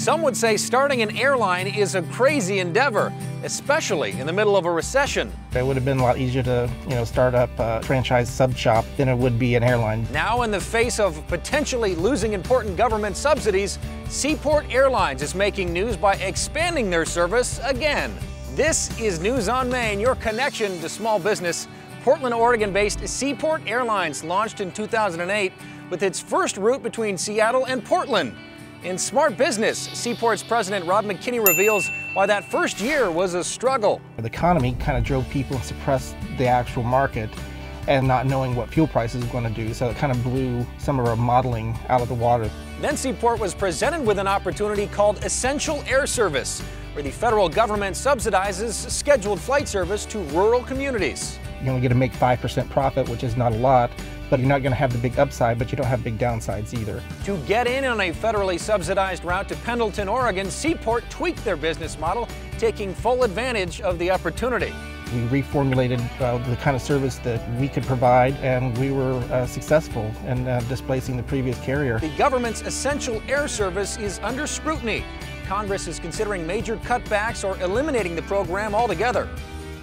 Some would say starting an airline is a crazy endeavor, especially in the middle of a recession. It would have been a lot easier to, start up a franchise sub shop than it would be an airline. Now, in the face of potentially losing important government subsidies, Seaport Airlines is making news by expanding their service again. This is News on Main, your connection to small business. Portland, Oregon-based Seaport Airlines launched in 2008 with its first route between Seattle and Portland. In Smart Business, Seaport's president Rob McKinney reveals why that first year was a struggle. The economy kind of drove people and suppressed the actual market and not knowing what fuel prices were going to do, so it kind of blew some of our modeling out of the water. Then Seaport was presented with an opportunity called Essential Air Service, where the federal government subsidizes scheduled flight service to rural communities. You only get to make 5% profit, which is not a lot, but you're not going to have the big upside, but you don't have big downsides either. To get in on a federally subsidized route to Pendleton, Oregon, Seaport tweaked their business model, taking full advantage of the opportunity. We reformulated the kind of service that we could provide, and we were successful in displacing the previous carrier. The government's Essential Air Service is under scrutiny. Congress is considering major cutbacks or eliminating the program altogether.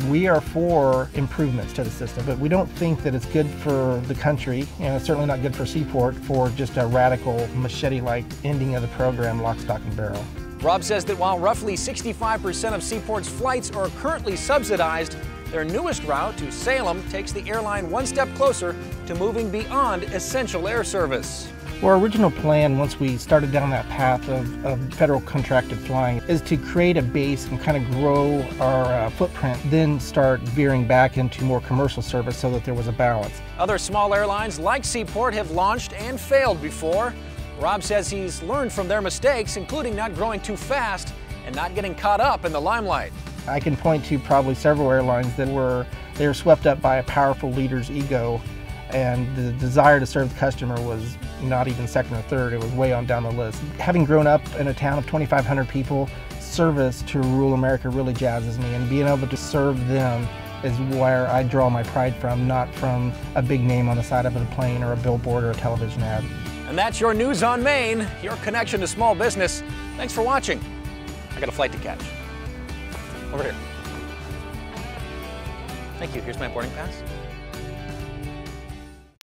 We are for improvements to the system, but we don't think that it's good for the country, and it's certainly not good for Seaport for just a radical machete-like ending of the program, lock, stock, and barrel. Rob says that while roughly 65% of Seaport's flights are currently subsidized, their newest route to Salem takes the airline one step closer to moving beyond Essential Air Service. Our original plan, once we started down that path of federal contracted flying, is to create a base and kind of grow our footprint, then start veering back into more commercial service so that there was a balance. Other small airlines like Seaport have launched and failed before. Rob says he's learned from their mistakes, including not growing too fast and not getting caught up in the limelight. I can point to probably several airlines that were swept up by a powerful leader's ego, and the desire to serve the customer was not even second or third, it was way on down the list. Having grown up in a town of 2,500 people, service to rural America really jazzes me, and being able to serve them is where I draw my pride from, not from a big name on the side of a plane or a billboard or a television ad. And that's your News on Main, your connection to small business. Thanks for watching. I got a flight to catch. Over here. Thank you. Here's my boarding pass.